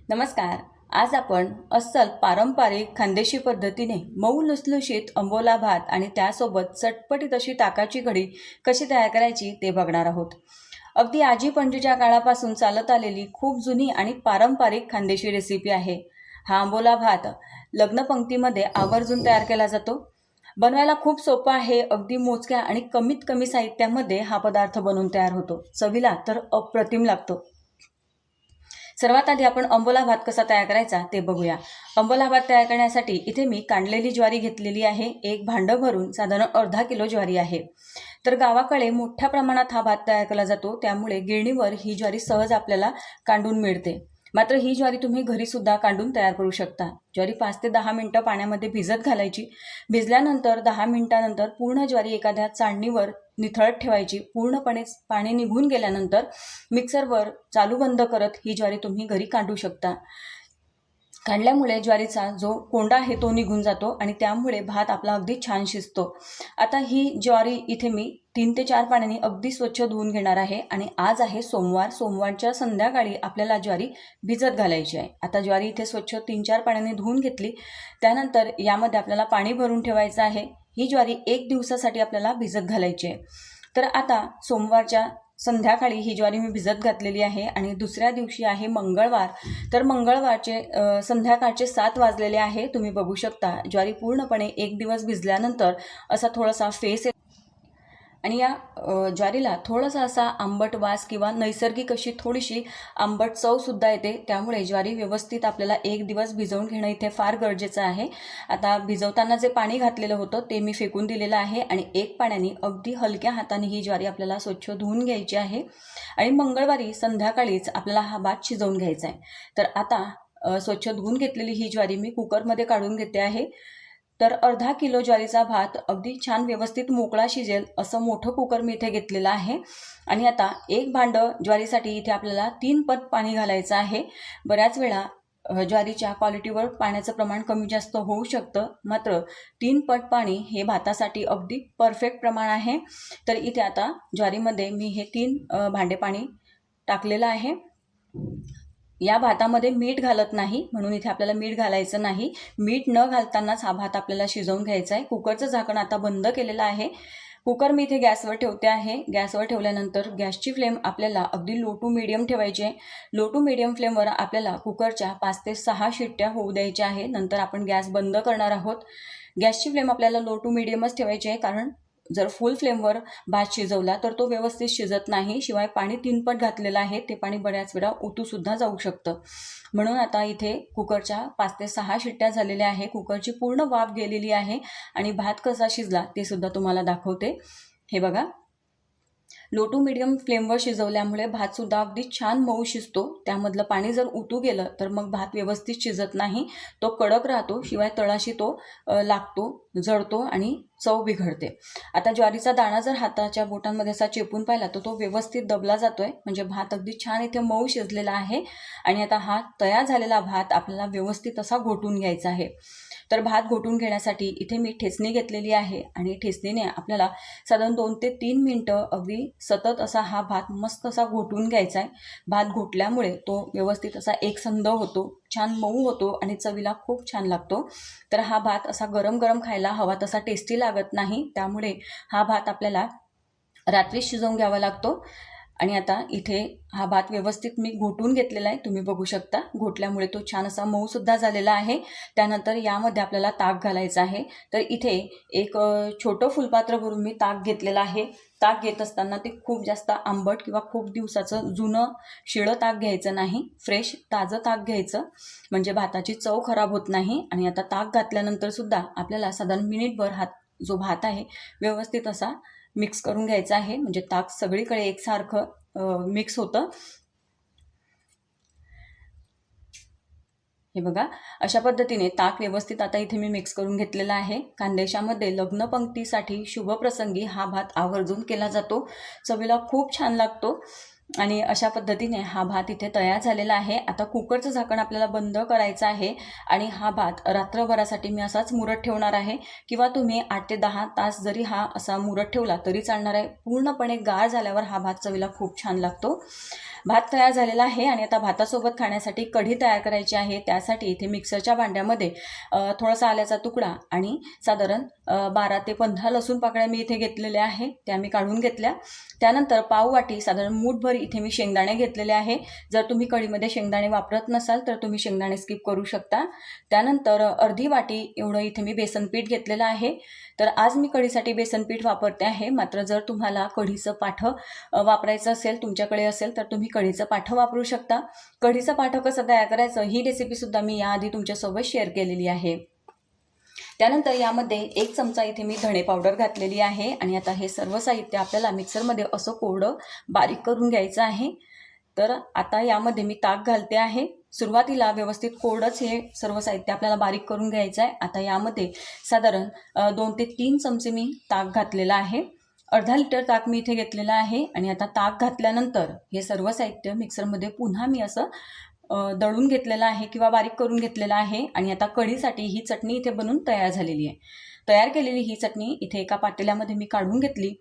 नमस्कार. आज आपण अस्सल पारंपरिक खानदेशी पद्धतीने मऊ लुसलुशीत अंबोला भात आणि त्यासोबत चटपटीत अशी ताकाची कढी कशी तयार करायची ते बघणार आहोत. अगदी आजी पणजीच्या काळापासून चालत आलेली खूप जुनी आणि पारंपरिक खानदेशी रेसिपी आहे. हा अंबोला भात लग्न पंक्तीमध्ये आवर्जून तयार केला जातो. बनवायला खूप सोपा आहे. अगदी मोजक्या आणि कमीत कमी साहित्यामध्ये हा पदार्थ बनवून तयार होतो. चवीला तर अप्रतिम लागतो. सर्वात आधी आपण अंबोला भात कसा तयार करायचा ते बघूया. अंबोला भात तयार करण्यासाठी इथे मी काढलेली ज्वारी घेतलेली आहे. एक भांडं भरून साधारण अर्धा किलो ज्वारी आहे. तर गावाकडे मोठ्या प्रमाणात हा भात तयार केला जातो, त्यामुळे गिरणीवर ही ज्वारी सहज आपल्याला काढून मिळते. मात्र ही ज्वारी तुम्ही घरी सुद्धा काढून तयार करू शकता. ज्वारी 5 ते 10 मिनिटं पाण्यामध्ये भिजत घालायची. भिजल्यानंतर 10 मिनिटानंतर पूर्ण ज्वारी एखाद्या चाळणीवर निथळत ठेवायची. पूर्णपणे पाणी निघून गेल्यानंतर मिक्सरवर चालू बंद करत ही ज्वारी तुम्ही घरी काढू शकता. काढल्यामुळे ज्वारीचा जो कोंडा आहे तो निघून जातो आणि त्यामुळे भात आपला अगदी छान शिजतो. आता ही ज्वारी इथे मी 3 ते 4 पाण्याने अगदी स्वच्छ धुवून घेणार आहे आणि आज आहे सोमवार. सोमवारच्या संध्याकाळी आपल्याला ज्वारी भिजत घालायची आहे. आता ज्वारी इथे स्वच्छ 3-4 पाण्याने धुवून घेतली. त्यानंतर यामध्ये आपल्याला पाणी भरून ठेवायचं आहे. ही ज्वारी 1 दिवसासाठी आपल्याला भिजत घालायची आहे. तर आता सोमवारच्या संध्याकाळी ही ज्वारी मी भिजत घातलेली आहे आणि दुसऱ्या दिवशी आहे मंगळवार. तर मंगळवारचे संध्याकाळचे 7 वाजलेले आहे. तुम्ही बघू शकता ज्वारी पूर्णपणे 1 दिवस भिजल्यानंतर असा थोडासा फेस आणि या ज्वारीला थोडासा असा आंबट वास किंवा नैसर्गिक अशी थोडीशी आंबट चवसुद्धा येते. त्यामुळे ज्वारी व्यवस्थित आपल्याला 1 दिवस भिजवून घेणं इथे फार गरजेचं आहे. आता भिजवताना जे पाणी घातलेलं होतं ते मी फेकून दिलेलं आहे आणि 1 पाण्याने अगदी हलक्या हाताने ही ज्वारी आपल्याला स्वच्छ धुवून घ्यायची आहे आणि मंगळवारी संध्याकाळीच आपल्याला हा भात शिजवून घ्यायचा आहे. तर आता स्वच्छ धुवून घेतलेली ही ज्वारी मी कुकरमध्ये काढून घेते आहे. तर अर्धा किलो ज्वारीचा भात अगदी छान व्यवस्थित मोकळा शिजेल असं मोठं कुकर मी इथे घेतलेलं आहे. आणि आता एक भांडं ज्वारीसाठी इथे आपल्याला 3 पट पाणी घालायचं आहे. बऱ्याच वेळा ज्वारीच्या क्वालिटीवर पाण्याचं प्रमाण कमी जास्त होऊ शकतं, मात्र 3 पट पाणी हे भातासाठी अगदी परफेक्ट प्रमाण आहे. तर इथे आता ज्वारीमध्ये मी हे 3 भांडे पाणी टाकलेलं आहे. या भातामध्ये मीठ घालत नाही, म्हणून इथे आपल्याला मीठ घालायचं नाही. मीठ न घालतानाच हा भात आपल्याला शिजवून घ्यायचा आहे. कुकरचं झाकण आता बंद केलेलं आहे. कुकर मी इथे गॅसवर ठेवते आहे. गॅसवर ठेवल्यानंतर गॅसची फ्लेम आपल्याला अगदी लो टू मीडियम ठेवायची आहे. लो टू मीडियम फ्लेमवर आपल्याला कुकरच्या 5 ते 6 शिट्ट्या होऊ द्यायच्या आहे. नंतर आपण गॅस बंद करणार आहोत. गॅसची फ्लेम आपल्याला लो टू मीडियमच ठेवायची आहे, कारण जर फुल फ्लेमवर भात शिजवला तर तो व्यवस्थित शिजत नाही. शिवाय पाणी 3 पट घातलेलं आहे, ते पाणी बऱ्याच वेळा ओतूसुद्धा जाऊ शकतं. म्हणून आता इथे कुकरच्या 5 ते 6 शिट्ट्या झालेल्या आहे. कुकरची पूर्ण वाफ गेलेली आहे आणि भात कसा शिजला ते सुद्धा तुम्हाला दाखवते. हे बघा, लो टू मीडियम फ्लेमवर शिजवल्यामुळे भातसुद्धा अगदी छान मऊ शिजतो. त्यामधलं पाणी जर उतू गेलं तर मग भात व्यवस्थित शिजत नाही, तो कडक राहतो. शिवाय तळाशी तो लागतो, जळतो आणि चव बिघडते. आता ज्वारीचा दाणा जर हाताच्या बोटांमध्ये असा चेपून पाहिला तर तो व्यवस्थित दबला जातोय, म्हणजे भात अगदी छान इथे मऊ शिजलेला आहे. आणि आता हा तयार झालेला भात आपल्याला व्यवस्थित असा घोटून घ्यायचा आहे. तर भात घोटून घेण्यासाठी इथे मी ठेचणी घेतलेली आहे आणि ठेचणीने आपल्याला साधारण 2 ते 3 मिनटं अगदी सतत असा हा भात मस्त असा घोटून घ्यायचा आहे. भात घोटल्यामुळे तो व्यवस्थित असा एकसंध होतो, छान मऊ होतो आणि चवीला खूप छान लागतो. तर हा भात असा गरम गरम खायला हवा तसा टेस्टी लागत नाही, त्यामुळे हा भात आपल्याला रात्री शिजवून घ्यावा लागतो. आणि आता इथे हा भात व्यवस्थित मी घोटून घेतलेला आहे. तुम्ही बघू शकता घोटल्यामुळे तो छान असा मऊसुद्धा झालेला आहे. त्यानंतर यामध्ये आपल्याला ताक घालायचं आहे. तर इथे एक छोटं फुलपात्र भरून मी ताक घेतलेलं आहे. ताक घेत असताना ते खूप जास्त आंबट किंवा खूप दिवसाचं जुनं शिळं ताक घ्यायचं नाही, फ्रेश ताजं ताक घ्यायचं, म्हणजे भाताची चव खराब होत नाही. आणि आता ताक घातल्यानंतर सुद्धा आपल्याला साधारण मिनिटभर हा जो भात आहे व्यवस्थित असा मिक्स करून घ्यायचं आहे, म्हणजे ताक सगळीकडे एकसारखं मिक्स होतं. हे बघा, अशा पद्धतीने ताक व्यवस्थित आता इथे मी मिक्स करून घेतलेला आहे. खानदेशामध्ये लग्न पंक्तीसाठी शुभप्रसंगी हा भात आवर्जून केला जातो. चवीला खूप छान लागतो आणि अशा पद्धतीने हा भात इथे तयार झालेला आहे. आता कुकरचं झाकण आपल्याला बंद करायचं आहे आणि हा भात रात्रभरासाठी मी असाच मुरत ठेवणार आहे, किंवा तुम्ही 8 ते 10 तास जरी हा असा मुरत ठेवला तरी चालणार आहे. पूर्णपणे गार झाल्यावर हा भात चवीला खूप छान लागतो. भात तयार झालेला आहे आणि आता भातासोबत खाण्यासाठी कढी तयार करायची आहे. त्यासाठी इथे मिक्सरच्या भांड्यामध्ये थोडासा आल्याचा तुकडा आणि साधारण 12 ते 15 लसूण पाकळ्या मी इथे घेतलेल्या आहे, त्या मी काढून घेतल्या. त्यानंतर पाववाटी साधारण मूठभर इथे मी शेंगदाणे घेतलेले आहे. जर तुम्ही कढीमध्ये शेंगदाणे वापरत नसाल तर तुम्ही शेंगदाणे स्किप करू शकता. त्यानंतर अर्धी वाटी एवढं इथे मी बेसन पीठ घेतलेलं आहे. तर आज मी कढीसाठी बेसन पीठ वापरते आहे. मात्र जर तुम्हाला कढीचं पाठं वापरायचं असेल, तुमच्याकडे असेल, तर तुम्ही कढीचं पाठं वापरू शकता. कढीचं पाठं कसं तयार करायचं ही रेसिपीसुद्धा मी याआधी तुमच्यासोबत शेअर केलेली आहे. त्यानंतर यामध्ये 1 चमचा इथे मी धणे पावडर घातलेली आहे आणि आता हे सर्व साहित्य आपल्याला मिक्सरमध्ये असं कोरडं बारीक करून घ्यायचं आहे. तर आता यामध्ये मी ताक घालते आहे. सुरुवातीला व्यवस्थित कोरडंच हे सर्व साहित्य आपल्याला बारीक करून घ्यायचं आहे. आता यामध्ये साधारण 2 ते 3 चमचे मी ताक घातलेलं आहे. अर्धा लिटर ताक मी इथे घेतलेलं आहे आणि आता ताक घातल्यानंतर हे सर्व साहित्य मिक्सरमध्ये पुन्हा मी असं दळून घेतलेलं आहे किंवा बारीक करून घेतलेलं आहे. आणि आता कढीसाठी ही चटणी इथे बनून तयार झालेली आहे. तयार केलेली ही चटणी इथे एका पातेल्यामध्ये मी काढून घेतली.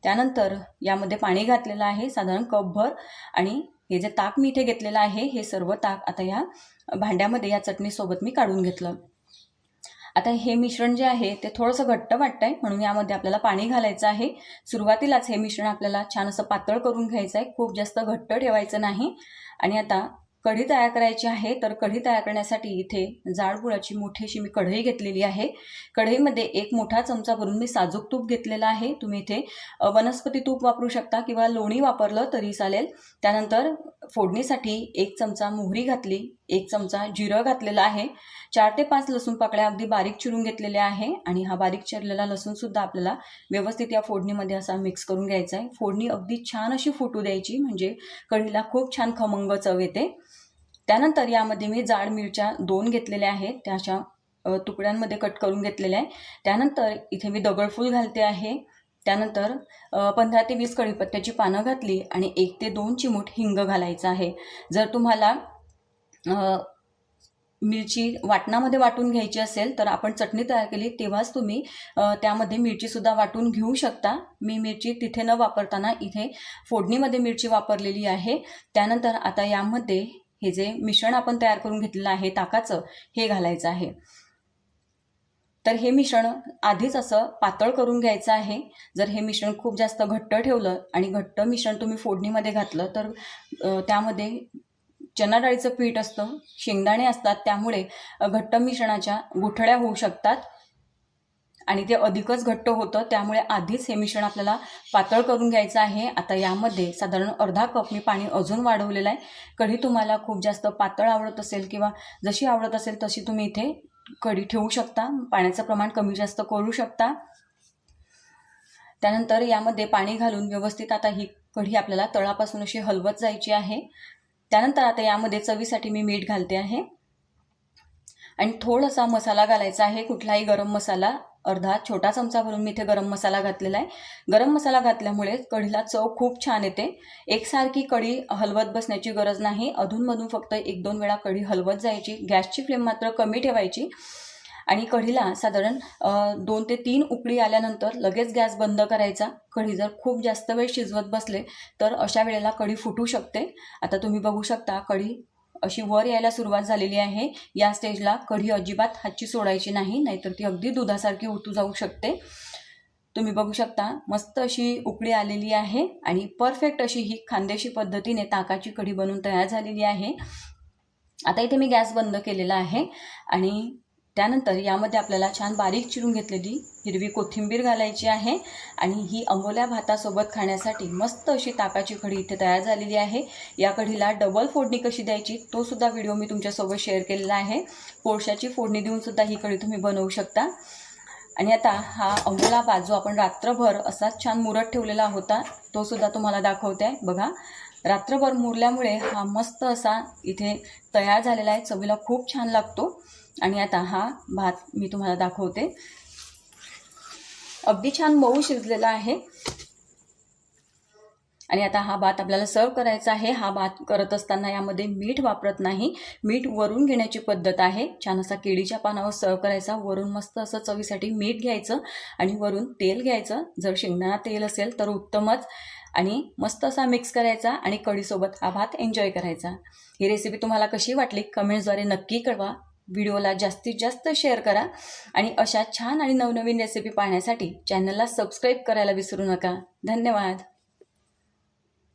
त्यानंतर यामध्ये पाणी घातलेलं आहे साधारण कपभर आणि हे जे ताक मी इथे घेतलेलं आहे हे सर्व ताक आता या भांड्यामध्ये या चटणीसोबत मी काढून घेतलं. आता हे मिश्रण जे आहे ते थोडंसं घट्ट वाटतंय म्हणून यामध्ये आपल्याला पाणी घालायचं आहे. सुरुवातीलाच हे मिश्रण आपल्याला छान असं पातळ करून घ्यायचं आहे, खूप जास्त घट्ट ठेवायचं नाही. आणि आता कढी तयार करायची आहे. तर कढी तयार करण्यासाठी इथे जाड बुडाची मोठी अशी मी कढई घेतलेली आहे. कढईमध्ये 1 मोठा चमचा भरून मी साजूक तूप घेतलेलं आहे. तुम्ही इथे वनस्पती तूप वापरू शकता किंवा लोणी वापरलं तरी चालेल. त्यानंतर फोडणीसाठी 1 चमचा मोहरी घातली, 1 चमचा जिरं घातलेलं आहे, 4 ते 5 लसूण पाकळ्या अगदी बारीक चिरून घेतलेल्या आहे. आणि हा बारीक चिरलेला लसूणसुद्धा आपल्याला व्यवस्थित या फोडणीमध्ये असा मिक्स करून घ्यायचा आहे. फोडणी अगदी छान अशी फुटू द्यायची म्हणजे कढीला खूप छान खमंग चव येते. त्यानंतर यामध्ये मी जाड मिरच्या 2 घेतलेल्या आहेत, त्या अशा तुकड्यांमध्ये कट करून घेतलेल्या आहे. त्यानंतर इथे मी दगडफूल घालते आहे. त्यानंतर 15 ते 20 कढीपत्त्याची पानं घातली आणि 1 ते 2 चिमूट हिंग घालायचं आहे. जर तुम्हाला मिरची वाटणामध्ये वाटून घ्यायची असेल तर आपण चटणी तयार केली तेव्हाच तुम्ही त्यामध्ये मिरचीसुद्धा वाटून घेऊ शकता. मी मिरची तिथे न वापरताना इथे फोडणीमध्ये मिरची वापरलेली आहे. त्यानंतर आता यामध्ये हे जे मिश्रण आपण तयार करून घेतलेलं आहे ताकाचं हे घालायचं आहे. तर हे मिश्रण आधीच असं पातळ करून घ्यायचं आहे. जर हे मिश्रण खूप जास्त घट्ट ठेवलं आणि घट्ट मिश्रण तुम्ही फोडणीमध्ये घातलं तर त्यामध्ये चणा डाळीचं पीठ असतं, शेंगदाणे असतात, त्यामुळे घट्ट मिश्रणाच्या गुठळ्या होऊ शकतात आणि ते अधिकच घट्ट होतं. त्यामुळे आधीच हे मिश्रण आपल्याला पातळ करून घ्यायचं आहे. आता यामध्ये साधारण अर्धा कप मी पाणी अजून वाढवलेलं आहे. कढी तुम्हाला खूप जास्त पातळ आवडत असेल किंवा जशी आवडत असेल तशी तुम्ही इथे कढी ठेवू शकता, पाण्याचं प्रमाण कमी जास्त करू शकता. त्यानंतर यामध्ये पाणी घालून व्यवस्थित आता ही कढी आपल्याला तळापासून अशी हलवत जायची आहे. त्यानंतर आता यामध्ये चवीसाठी मी मीठ घालते आहे आणि थोडासा मसाला घालायचा आहे, कुठलाही गरम मसाला. अर्धा छोटा चमचा भरून मी इथे गरम मसाला घातलेला आहे. गरम मसाला घातल्यामुळे कढीला चव खूप छान येते. एकसारखी कढी हलवत बसण्याची गरज नाही, अधूनमधून फक्त 1-2 वेळा कढी हलवत जायची. गॅसची फ्लेम मात्र कमी ठेवायची आणि कढीला साधारण 2 ते 3 उकळी आल्यानंतर लगेच गॅस बंद करायचा. कढी जर खूप जास्त वेळ शिजवत बसले तर अशा वेळेला कढी फुटू शकते. आता तुम्ही बघू शकता कढी अशी वर यायला सुरुवात झालेली आहे. या स्टेजला कढी अजिबात हातची सोडायची नाही, नाहीतर ती अगदी दुधासारखी उतू जाऊ शकते. तुम्ही बघू शकता मस्त अशी उकळी आलेली आहे आणि परफेक्ट अशी ही खानदेशी पद्धतीने ताकाची कढी बनवून तयार झालेली आहे. आता इथे मी गॅस बंद केलेला आहे आणि त्यानंतर यामध्ये आपल्याला छान बारीक चिरून घेतलेली हिरवी कोथिंबीर घालायची आहे आणि ही आंबोल्या भातासोबत खाण्यासाठी मस्त अशी ताकाची कढी इथे तयार झालेली आहे. या कढीला डबल फोडणी कशी द्यायची तो सुद्धा व्हिडिओ मी तुमच्यासोबत शेअर केलेला आहे. कोळशाची फोडणी देऊन सुद्धा ही कढी तुम्ही बनवू शकता. आणि आता हा आंबोला भात जो आपण रात्रभर असाच छान मुरत ठेवलेला होता तो सुद्धा तुम्हाला दाखवते आहे. बघा, रात्रभर मुरल्यामुळे हा मस्त असा इथे तयार झालेला आहे, चवीला खूप छान लागतो. आणि आता हा भात मी तुम्हाला दाखवते, अगदी छान मऊ शिजलेला आहे. आणि आता हा भात आपल्याला सर्व करायचा आहे. हा भात करत असताना यामध्ये मीठ वापरत नाही, मीठ वरून घेण्याची पद्धत आहे. छान असा केळीच्या पानावर सर्व करायचा, वरून मस्त असं चवीसाठी मीठ घ्यायचं आणि वरून तेल घ्यायचं. जर शेंगदाणा तेल असेल तर उत्तमच. आणि मस्त असा मिक्स करायचा आणि कढीसोबत हा भात एन्जॉय करायचा. ही रेसिपी तुम्हाला कशी वाटली कमेंट्सद्वारे नक्की कळवा. व्हिडिओला जास्तीत जास्त शेअर करा आणि अशा छान आणि नवनवीन रेसिपी पाहण्यासाठी चॅनलला सबस्क्राईब करायला विसरू नका. धन्यवाद.